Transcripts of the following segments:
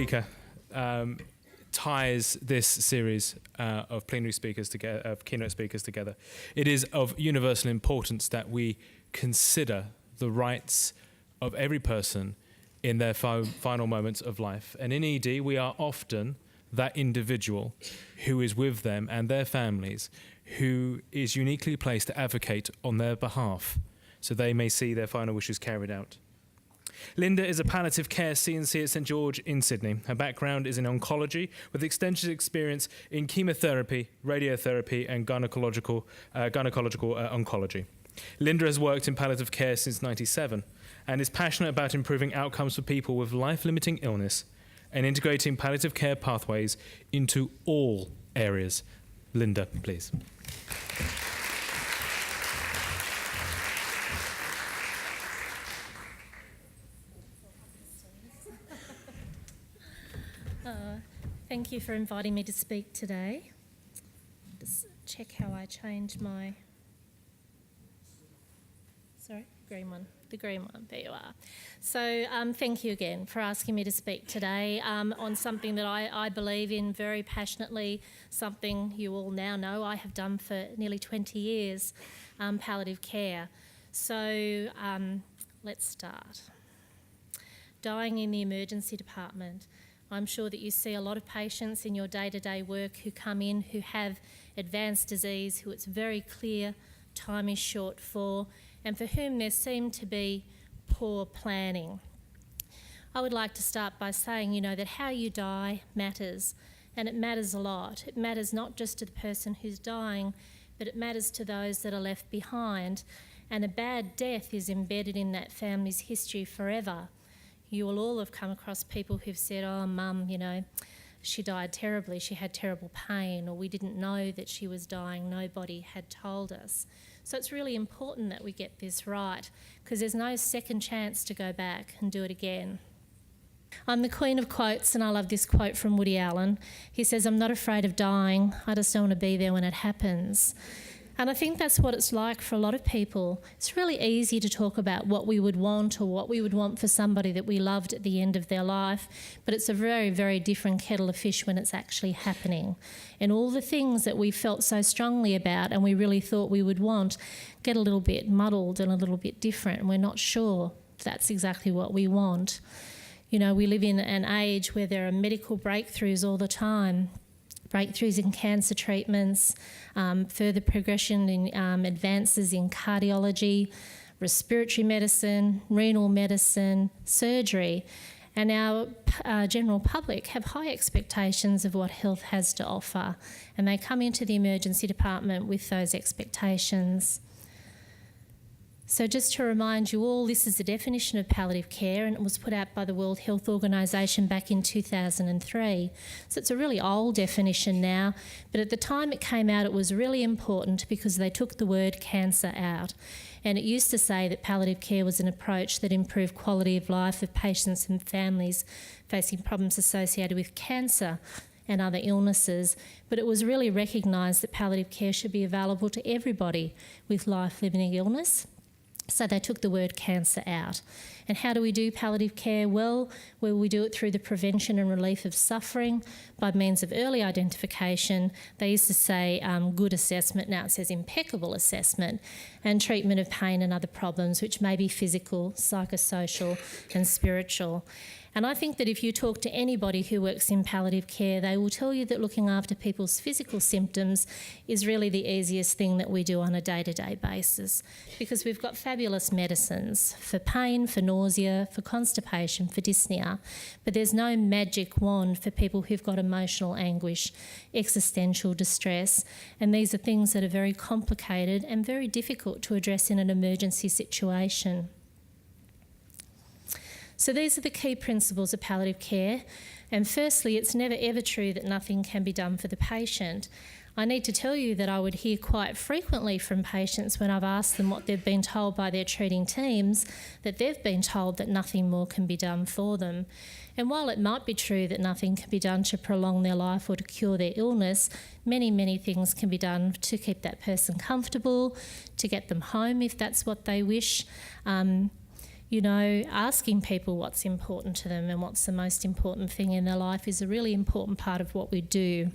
speaker ties this series of plenary speakers together, of keynote speakers together. It is of universal importance that we consider the rights of every person in their final moments of life. And in ED, we are often that individual who is with them and their families, who is uniquely placed to advocate on their behalf so they may see their final wishes carried out. Linda is a palliative care CNC at St George in Sydney. Her background is in oncology with extensive experience in chemotherapy, radiotherapy and gynecological oncology. Linda has worked in palliative care since '97 and is passionate about improving outcomes for people with life-limiting illness and integrating palliative care pathways into all areas. Linda, please. Thank you for inviting me to speak today. Just check how I change my... Sorry, green one. The green one, there you are. So thank you again for asking me to speak today on something that I believe in very passionately, something you all now know I have done for nearly 20 years, palliative care. So let's start. Dying in the emergency department. I'm sure that you see a lot of patients in your day-to-day work who come in who have advanced disease, who it's very clear time is short for, and for whom there seem to be poor planning. I would like to start by saying, that how you die matters, and it matters a lot. It matters not just to the person who's dying, but it matters to those that are left behind, and a bad death is embedded in that family's history forever. You will all have come across people who've said, oh, Mum, she died terribly, she had terrible pain, or we didn't know that she was dying, nobody had told us. So it's really important that we get this right, because there's no second chance to go back and do it again. I'm the queen of quotes, and I love this quote from Woody Allen. He says, I'm not afraid of dying, I just don't want to be there when it happens. And I think that's what it's like for a lot of people. It's really easy to talk about what we would want or what we would want for somebody that we loved at the end of their life, but it's a very, very different kettle of fish when it's actually happening. And all the things that we felt so strongly about and we really thought we would want get a little bit muddled and a little bit different, and we're not sure that's exactly what we want. We live in an age where there are medical breakthroughs all the time. Breakthroughs in cancer treatments, further progression in advances in cardiology, respiratory medicine, renal medicine, surgery. And our general public have high expectations of what health has to offer, and they come into the emergency department with those expectations. So just to remind you all, this is the definition of palliative care, and it was put out by the World Health Organization back in 2003. So it's a really old definition now, but at the time it came out it was really important because they took the word cancer out. And it used to say that palliative care was an approach that improved quality of life of patients and families facing problems associated with cancer and other illnesses, but it was really recognised that palliative care should be available to everybody with life-limiting illness. So they took the word cancer out. And how do we do palliative care? Well, we do it through the prevention and relief of suffering by means of early identification. They used to say good assessment, now it says impeccable assessment, and treatment of pain and other problems, which may be physical, psychosocial and spiritual. And I think that if you talk to anybody who works in palliative care, they will tell you that looking after people's physical symptoms is really the easiest thing that we do on a day-to-day basis, because we've got fabulous medicines for pain, for nausea, for constipation, for dyspnea, but there's no magic wand for people who've got emotional anguish, existential distress, and these are things that are very complicated and very difficult to address in an emergency situation. So these are the key principles of palliative care. And firstly, it's never ever true that nothing can be done for the patient. I need to tell you that I would hear quite frequently from patients when I've asked them what they've been told by their treating teams, that they've been told that nothing more can be done for them. And while it might be true that nothing can be done to prolong their life or to cure their illness, many, many things can be done to keep that person comfortable, to get them home if that's what they wish. asking people what's important to them and what's the most important thing in their life is a really important part of what we do.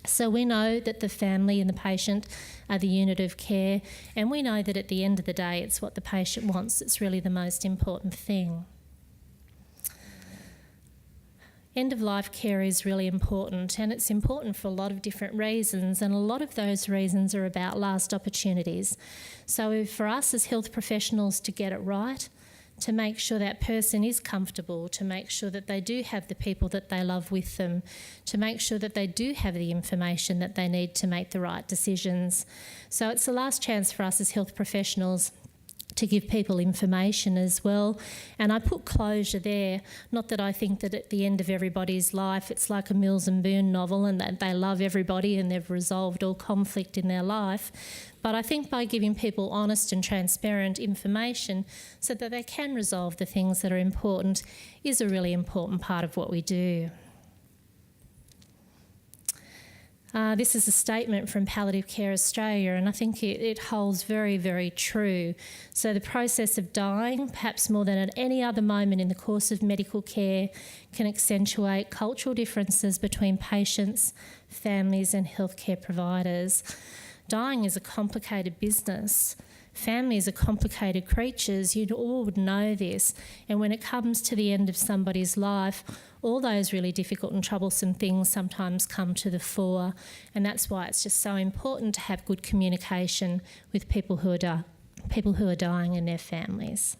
So we know that the family and the patient are the unit of care, and we know that at the end of the day it's what the patient wants that's really the most important thing. End-of-life care is really important, and it's important for a lot of different reasons, and a lot of those reasons are about last opportunities. So for us as health professionals to get it right, to make sure that person is comfortable, to make sure that they do have the people that they love with them, to make sure that they do have the information that they need to make the right decisions. So it's the last chance for us as health professionals to give people information as well. And I put closure there, not that I think that at the end of everybody's life it's like a Mills and Boon novel and that they love everybody and they've resolved all conflict in their life, but I think by giving people honest and transparent information so that they can resolve the things that are important is a really important part of what we do. This is a statement from Palliative Care Australia, and I think it holds very, very true. So the process of dying, perhaps more than at any other moment in the course of medical care, can accentuate cultural differences between patients, families and healthcare providers. Dying is a complicated business. Families are complicated creatures. You all would know this. And when it comes to the end of somebody's life, all those really difficult and troublesome things sometimes come to the fore. And that's why it's just so important to have good communication with people who are dying and their families.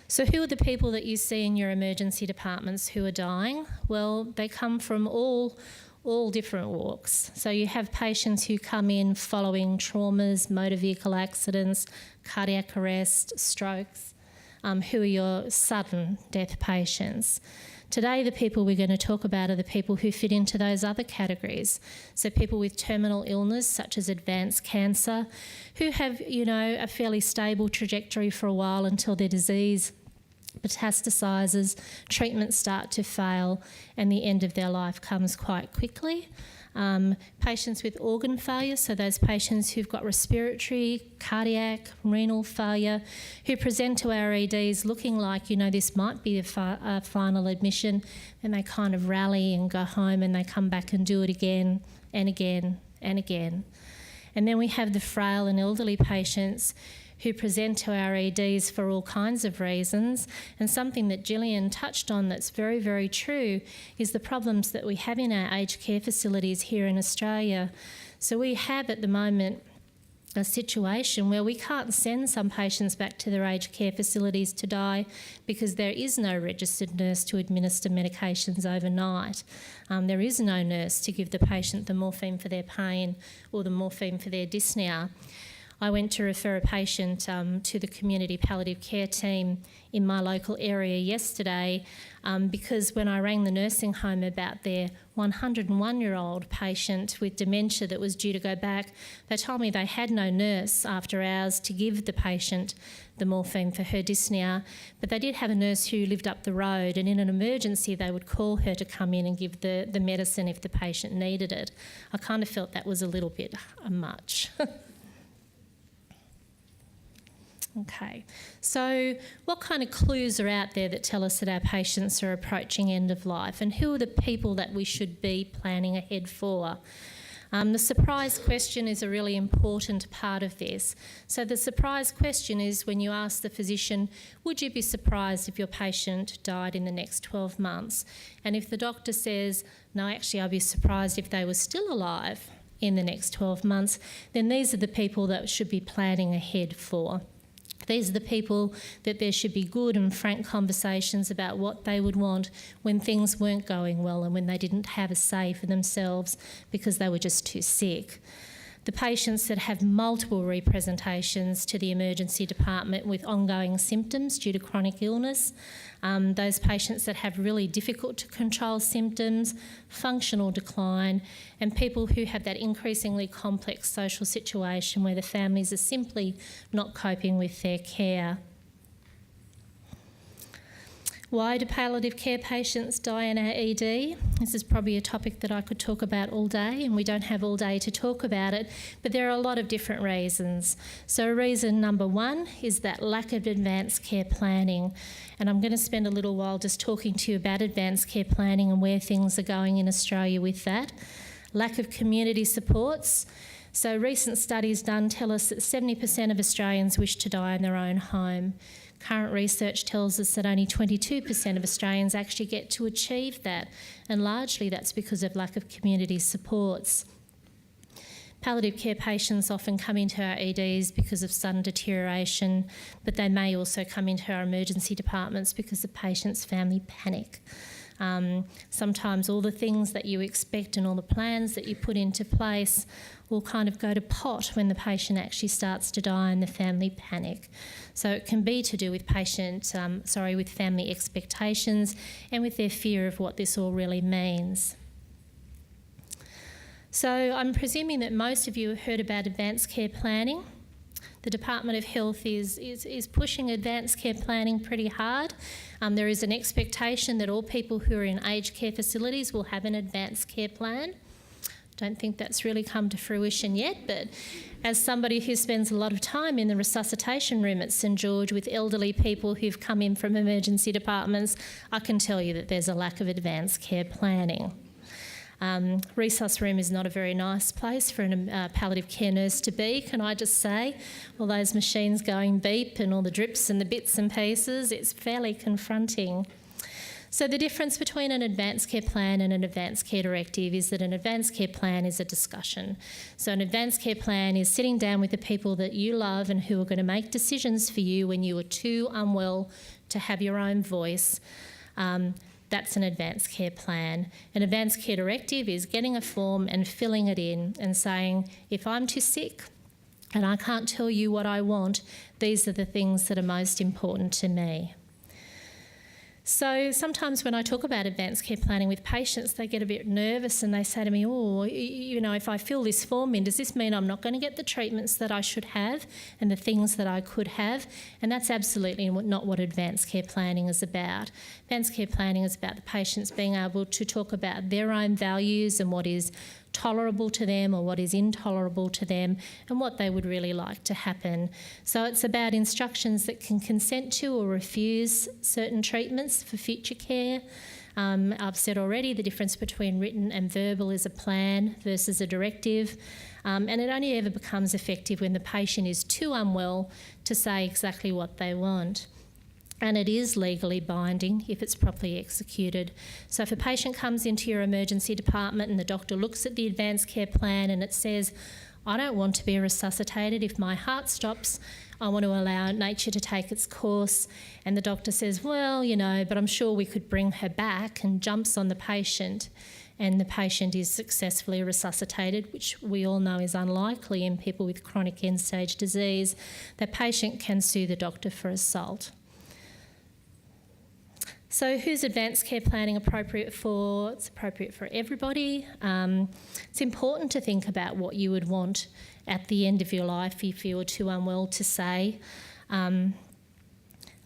So who are the people that you see in your emergency departments who are dying? Well, they come from all different walks. So you have patients who come in following traumas, motor vehicle accidents, cardiac arrest, strokes, who are your sudden death patients. Today, the people we're going to talk about are the people who fit into those other categories. So people with terminal illness, such as advanced cancer, who have, a fairly stable trajectory for a while until their disease metastasizes, treatments start to fail, and the end of their life comes quite quickly. Patients with organ failure, so those patients who've got respiratory, cardiac, renal failure, who present to our EDs looking like, this might be a final admission, and they kind of rally and go home and they come back and do it again and again and again. And then we have the frail and elderly patients who present to our EDs for all kinds of reasons. And something that Gillian touched on that's very, very true is the problems that we have in our aged care facilities here in Australia. So we have at the moment a situation where we can't send some patients back to their aged care facilities to die because there is no registered nurse to administer medications overnight. There is no nurse to give the patient the morphine for their pain or the morphine for their dyspnea. I went to refer a patient to the community palliative care team in my local area yesterday because when I rang the nursing home about their 101-year-old patient with dementia that was due to go back, they told me they had no nurse after hours to give the patient the morphine for her dyspnea, but they did have a nurse who lived up the road, and in an emergency they would call her to come in and give the medicine if the patient needed it. I kind of felt that was a little bit much. Okay, so what kind of clues are out there that tell us that our patients are approaching end of life, and who are the people that we should be planning ahead for? The surprise question is a really important part of this. So the surprise question is when you ask the physician, would you be surprised if your patient died in the next 12 months? And if the doctor says, no, actually I'd be surprised if they were still alive in the next 12 months, then these are the people that should be planning ahead for. These are the people that there should be good and frank conversations about what they would want when things weren't going well and when they didn't have a say for themselves because they were just too sick. The patients that have multiple representations to the emergency department with ongoing symptoms due to chronic illness, those patients that have really difficult to control symptoms, functional decline, and people who have that increasingly complex social situation where the families are simply not coping with their care. Why do palliative care patients die in our ED? This is probably a topic that I could talk about all day, and we don't have all day to talk about it, but there are a lot of different reasons. So reason number one is that lack of advanced care planning, and I'm going to spend a little while just talking to you about advanced care planning and where things are going in Australia with that. Lack of community supports. So recent studies done tell us that 70% of Australians wish to die in their own home. Current research tells us that only 22% of Australians actually get to achieve that, and largely that's because of lack of community supports. Palliative care patients often come into our EDs because of sudden deterioration, but they may also come into our emergency departments because the patient's family panic. Sometimes all the things that you expect and all the plans that you put into place will kind of go to pot when the patient actually starts to die and the family panic. So it can be to do with with family expectations and with their fear of what this all really means. So I'm presuming that most of you have heard about advanced care planning. The Department of Health is pushing advanced care planning pretty hard. There is an expectation that all people who are in aged care facilities will have an advanced care plan. Don't think that's really come to fruition yet, but as somebody who spends a lot of time in the resuscitation room at St George with elderly people who've come in from emergency departments, I can tell you that there's a lack of advanced care planning. Resus room is not a very nice place for a palliative care nurse to be, can I just say? All those machines going beep and all the drips and the bits and pieces, it's fairly confronting. So the difference between an advanced care plan and an advanced care directive is that an advanced care plan is a discussion. So an advanced care plan is sitting down with the people that you love and who are going to make decisions for you when you are too unwell to have your own voice. That's an advanced care plan. An advanced care directive is getting a form and filling it in and saying, if I'm too sick and I can't tell you what I want, these are the things that are most important to me. So sometimes when I talk about advanced care planning with patients, they get a bit nervous and they say to me, if I fill this form in, does this mean I'm not going to get the treatments that I should have and the things that I could have? And that's absolutely not what advanced care planning is about. Advanced care planning is about the patients being able to talk about their own values and what is tolerable to them or what is intolerable to them and what they would really like to happen. So it's about instructions that can consent to or refuse certain treatments for future care. I've said already the difference between written and verbal is a plan versus a directive, and it only ever becomes effective when the patient is too unwell to say exactly what they want. And it is legally binding if it's properly executed. So if a patient comes into your emergency department and the doctor looks at the advanced care plan and it says, I don't want to be resuscitated. If my heart stops, I want to allow nature to take its course. And the doctor says, well, but I'm sure we could bring her back, and jumps on the patient, and the patient is successfully resuscitated, which we all know is unlikely in people with chronic end-stage disease. The patient can sue the doctor for assault. So who's advanced care planning appropriate for? It's appropriate for everybody. It's important to think about what you would want at the end of your life if you were too unwell to say. A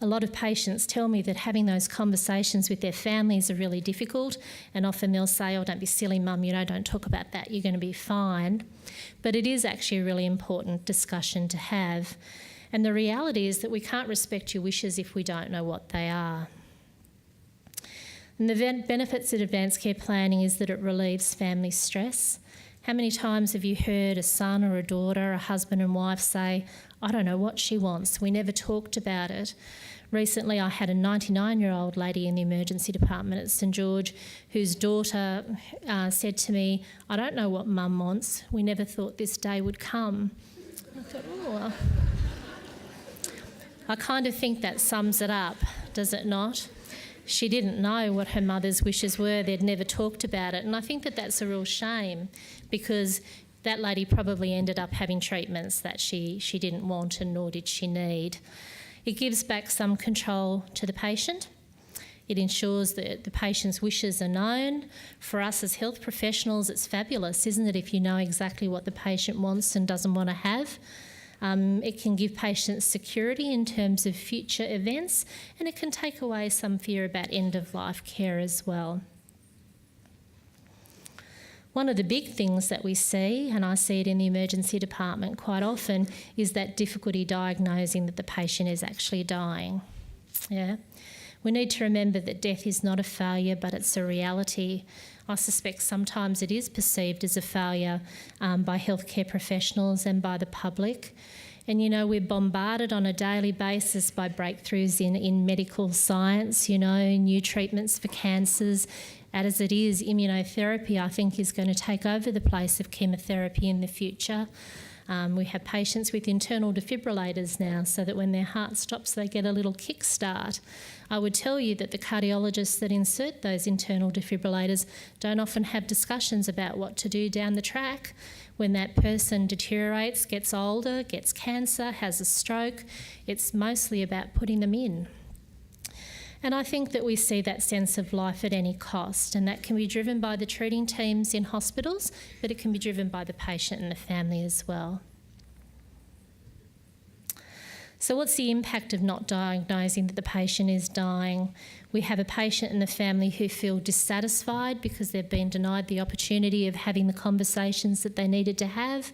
lot of patients tell me that having those conversations with their families are really difficult, and often they'll say, don't be silly, mum, don't talk about that, you're going to be fine. But it is actually a really important discussion to have. And the reality is that we can't respect your wishes if we don't know what they are. And the benefits of advanced care planning is that it relieves family stress. How many times have you heard a son or a daughter, a husband and wife say, I don't know what she wants, we never talked about it. Recently I had a 99-year-old lady in the emergency department at St George whose daughter said to me, I don't know what mum wants, we never thought this day would come. I thought, I kind of think that sums it up, does it not? She didn't know what her mother's wishes were. They'd never talked about it. And I think that that's a real shame, because that lady probably ended up having treatments that she didn't want, and nor did she need. It gives back some control to the patient. It ensures that the patient's wishes are known. For us as health professionals, it's fabulous, isn't it, if you know exactly what the patient wants and doesn't want to have. It can give patients security in terms of future events, and it can take away some fear about end-of-life care as well. One of the big things that we see, and I see it in the emergency department quite often, is that difficulty diagnosing that the patient is actually dying. Yeah. We need to remember that death is not a failure, but it's a reality. I suspect sometimes it is perceived as a failure by healthcare professionals and by the public. And, you know, we're bombarded on a daily basis by breakthroughs in medical science, you know, new treatments for cancers. As it is, immunotherapy, I think, is going to take over the place of chemotherapy in the future. We have patients with internal defibrillators now, so that when their heart stops, they get a little kickstart. I would tell you that the cardiologists that insert those internal defibrillators don't often have discussions about what to do down the track. When that person deteriorates, gets older, gets cancer, has a stroke, it's mostly about putting them in. And I think that we see that sense of life at any cost, and that can be driven by the treating teams in hospitals, but it can be driven by the patient and the family as well. So what's the impact of not diagnosing that the patient is dying? We have a patient and the family who feel dissatisfied because they've been denied the opportunity of having the conversations that they needed to have,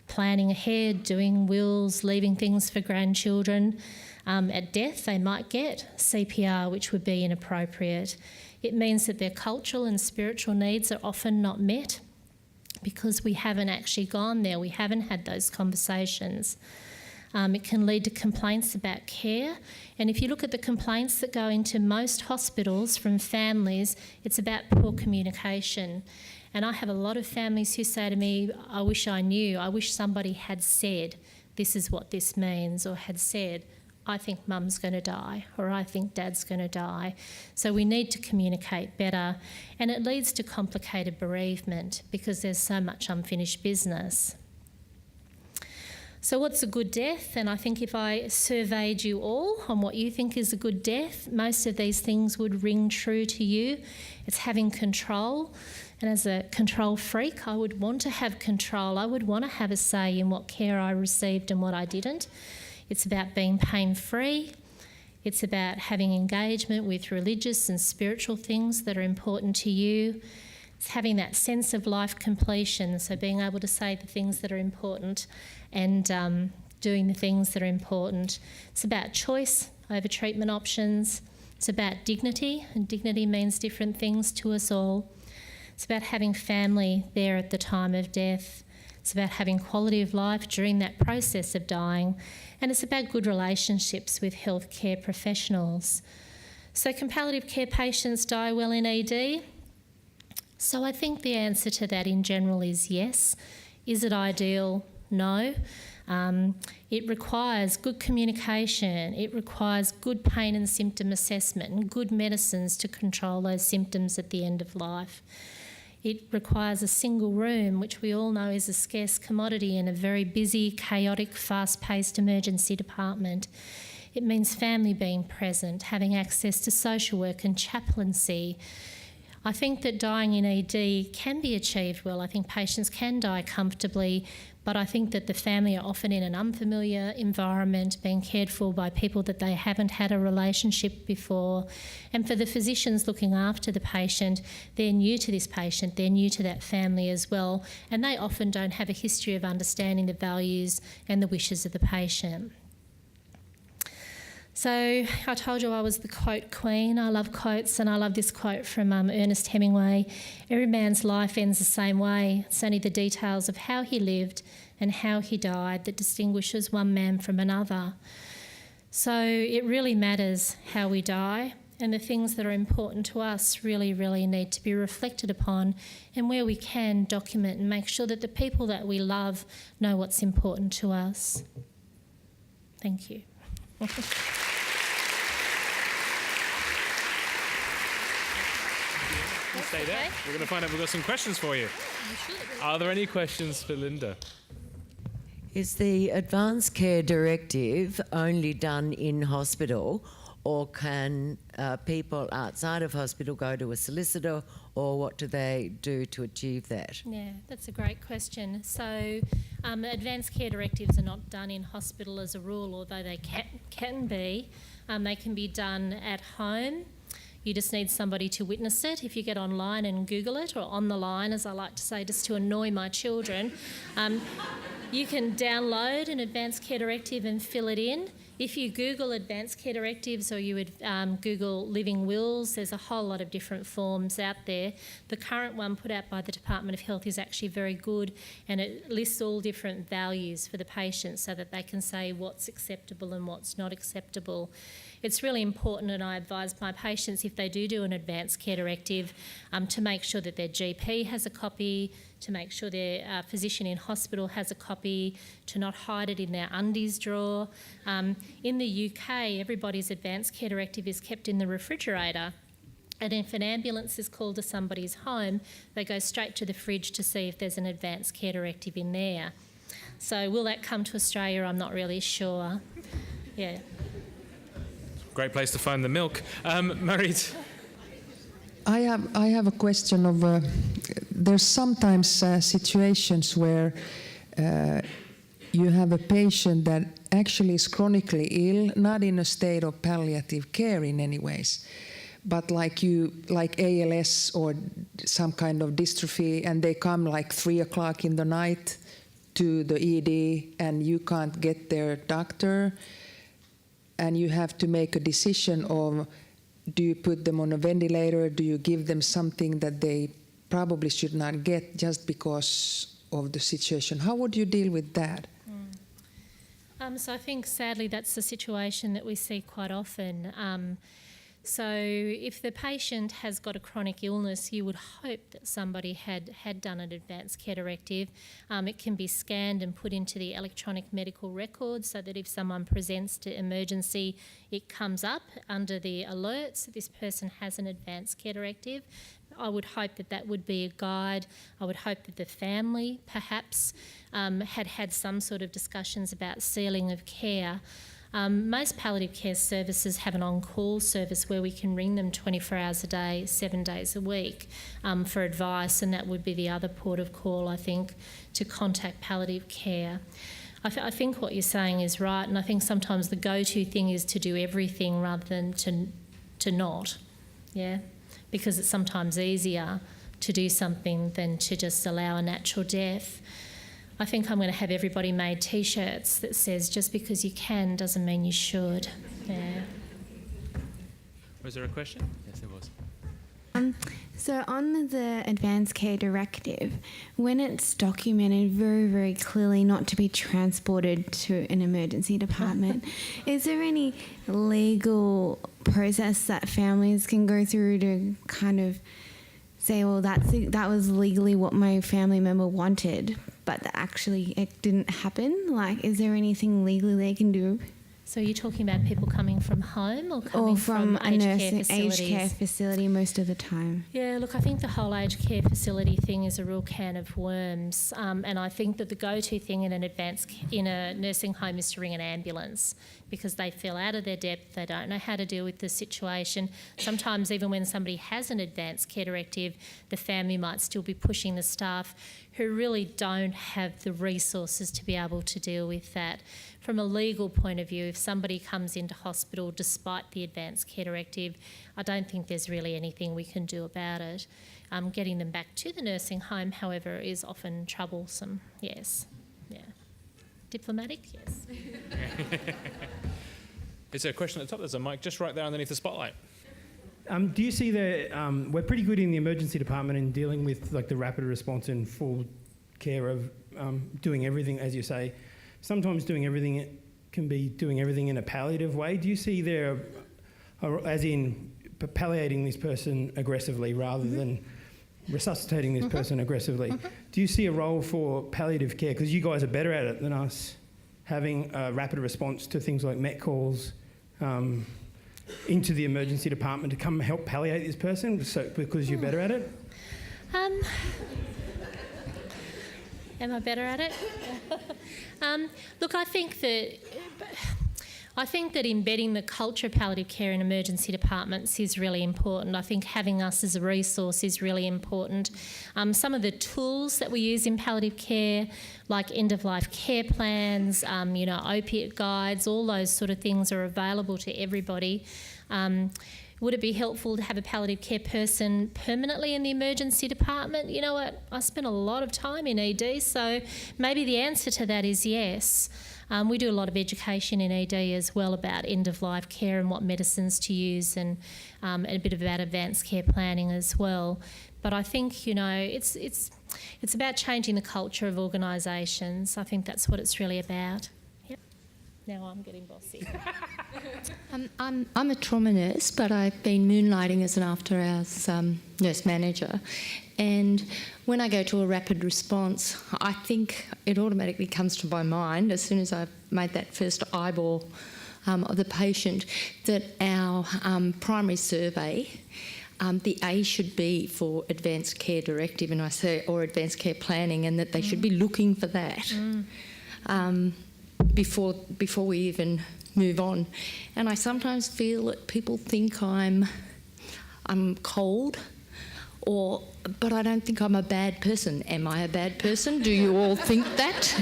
planning ahead, doing wills, leaving things for grandchildren. At death, they might get CPR, which would be inappropriate. It means that their cultural and spiritual needs are often not met because we haven't actually gone there, we haven't had those conversations. It can lead to complaints about care. And if you look at the complaints that go into most hospitals from families, it's about poor communication. And I have a lot of families who say to me, I wish I knew, I wish somebody had said, this is what this means, or had said, I think mum's going to die, or I think dad's going to die. So we need to communicate better. And it leads to complicated bereavement because there's so much unfinished business. So what's a good death? And I think if I surveyed you all on what you think is a good death, most of these things would ring true to you. It's having control. And as a control freak, I would want to have control. I would want to have a say in what care I received and what I didn't. It's about being pain-free. It's about having engagement with religious and spiritual things that are important to you. It's having that sense of life completion, so being able to say the things that are important and doing the things that are important. It's about choice over treatment options. It's about dignity, and dignity means different things to us all. It's about having family there at the time of death. It's about having quality of life during that process of dying. And it's about good relationships with healthcare professionals. So can palliative care patients die well in ED? So I think the answer to that in general is yes. Is it ideal? No. It requires good communication. It requires good pain and symptom assessment and good medicines to control those symptoms at the end of life. It requires a single room, which we all know is a scarce commodity in a very busy, chaotic, fast-paced emergency department. It means family being present, having access to social work and chaplaincy. I think that dying in ED can be achieved well. I think patients can die comfortably, but I think that the family are often in an unfamiliar environment, being cared for by people that they haven't had a relationship before. And for the physicians looking after the patient, they're new to this patient, they're new to that family as well, and they often don't have a history of understanding the values and the wishes of the patient. So I told you I was the quote queen. I love quotes, and I love this quote from Ernest Hemingway. Every man's life ends the same way. It's only the details of how he lived and how he died that distinguishes one man from another. So it really matters how we die, and the things that are important to us really, really need to be reflected upon, and where we can, document and make sure that the people that we love know what's important to us. Thank you. Stay there. Okay. We're going to find out. We've got some questions for you. Are there any questions for Linda? Is the advanced care directive only done in hospital, or can people outside of hospital go to a solicitor, or what do they do to achieve that? Yeah, that's a great question. So Advanced care directives are not done in hospital as a rule, although they can be. They can be done at home. You just need somebody to witness it. If you get online and Google it, or on the line, as I like to say, just to annoy my children, you can download an advanced care directive and fill it in. If you Google advanced care directives, or you would Google living wills, there's a whole lot of different forms out there. The current one put out by the Department of Health is actually very good, and it lists all different values for the patient so that they can say what's acceptable and what's not acceptable. It's really important, and I advise my patients, if they do an advanced care directive, to make sure that their GP has a copy, to make sure their physician in hospital has a copy, to not hide it in their undies drawer. In the UK, everybody's advanced care directive is kept in the refrigerator. And if an ambulance is called to somebody's home, they go straight to the fridge to see if there's an advanced care directive in there. So will that come to Australia? I'm not really sure. Yeah. Great place to find the milk. Marit? I have a question of, there's sometimes situations where you have a patient that actually is chronically ill, not in a state of palliative care in any ways, but like ALS or some kind of dystrophy, and they come like 3 o'clock in the night to the ED and you can't get their doctor, and you have to make a decision of, do you put them on a ventilator? Do you give them something that they probably should not get just because of the situation? How would you deal with that? So I think sadly that's the situation that we see quite often. So if the patient has got a chronic illness, you would hope that somebody had done an advanced care directive. It can be scanned and put into the electronic medical record so that if someone presents to emergency, it comes up under the alerts that this person has an advanced care directive. I would hope that that would be a guide. I would hope that the family perhaps had some sort of discussions about sealing of care. Most palliative care services have an on-call service where we can ring them 24 hours a day, 7 days a week for advice, and that would be the other port of call, I think, to contact palliative care. I think what you're saying is right, and I think sometimes the go-to thing is to do everything rather than to not, yeah? Because it's sometimes easier to do something than to just allow a natural death. I think I'm going to have everybody made T-shirts that says, just because you can doesn't mean you should. Yeah. Was there a question? Yes, there was. So on the advanced care directive, when it's documented very, very clearly not to be transported to an emergency department, is there any legal process that families can go through to kind of say, well, that was legally what my family member wanted, but actually it didn't happen? Like, is there anything legally they can do? So you're talking about people coming from home or coming from a aged care facility most of the time? Yeah, look, I think the whole aged care facility thing is a real can of worms, and I think that the go-to thing in a nursing home is to ring an ambulance because they feel out of their depth, they don't know how to deal with the situation. Sometimes even when somebody has an advanced care directive, the family might still be pushing the staff who really don't have the resources to be able to deal with that. From a legal point of view, if somebody comes into hospital despite the advanced care directive, I don't think there's really anything we can do about it. Getting them back to the nursing home, however, is often troublesome. Yes. Yeah. Diplomatic? Yes. Is there a question at the top? There's a mic just right there underneath the spotlight. Do you see that we're pretty good in the emergency department in dealing with like the rapid response and full care of doing everything, as you say. Sometimes doing everything can be doing everything in a palliative way. Do you see there, as in palliating this person aggressively rather than resuscitating this person aggressively? Do you see a role for palliative care? Because you guys are better at it than us, having a rapid response to things like MET calls into the emergency department to come help palliate this person, because you're better at it? Am I better at it? Look, I think that I think that embedding the culture of palliative care in emergency departments is really important. I think having us as a resource is really important. Some of the tools that we use in palliative care, like end-of-life care plans, opiate guides, all those sort of things are available to everybody. Would it be helpful to have a palliative care person permanently in the emergency department? You know what, I spend a lot of time in ED, so maybe the answer to that is yes. We do a lot of education in ED as well about end-of-life care and what medicines to use, and a bit about advanced care planning as well. But I think, it's about changing the culture of organisations. I think that's what it's really about. Yep. Now I'm getting bossy. I'm a trauma nurse, but I've been moonlighting as an after-hours nurse manager. And when I go to a rapid response, I think it automatically comes to my mind, as soon as I've made that first eyeball of the patient, that our primary survey, the A should be for advanced care directive, and I say, or advanced care planning, and that they should be looking for that before we even move on. And I sometimes feel that people think I'm cold, but I don't think I'm a bad person. Am I a bad person? Do you all think that?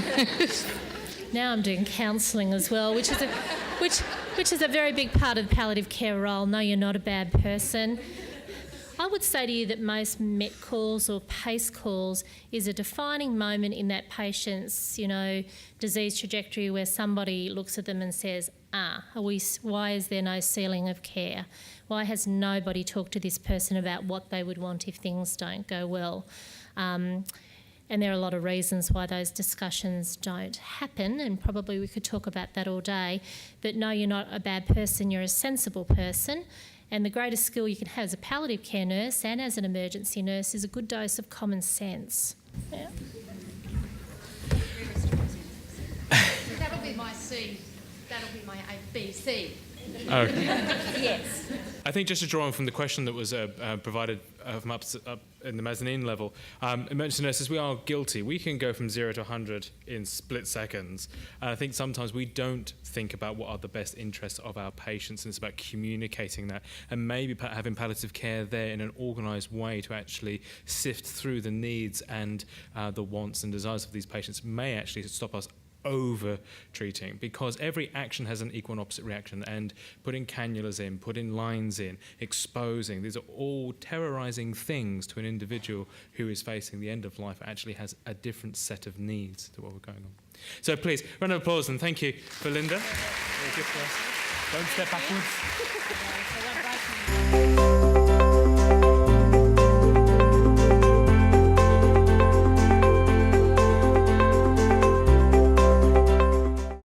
Now I'm doing counselling as well, which is a very big part of the palliative care role. No, you're not a bad person. I would say to you that most MET calls or PACE calls is a defining moment in that patient's, disease trajectory, where somebody looks at them and says, why is there no ceiling of care? Why has nobody talked to this person about what they would want if things don't go well? And there are a lot of reasons why those discussions don't happen, and probably we could talk about that all day. But no, you're not a bad person, you're a sensible person. And the greatest skill you can have as a palliative care nurse and as an emergency nurse is a good dose of common sense. Yeah. That'll be my C. That'll be my A, B, C. Okay. Yes. I think just to draw on from the question that was provided from up in the mezzanine level, emergency nurses, we are guilty. We can go from 0 to 100 in split seconds. And I think sometimes we don't think about what are the best interests of our patients, and it's about communicating that, and maybe having palliative care there in an organised way to actually sift through the needs and the wants and desires of these patients may actually stop us over treating, because every action has an equal and opposite reaction, and putting cannulas in, putting lines in, exposing, these are all terrorising things to an individual who is facing the end of life, actually has a different set of needs to what we're going on. So please, round of applause and thank you for Linda. Very good for us. Don't step backwards.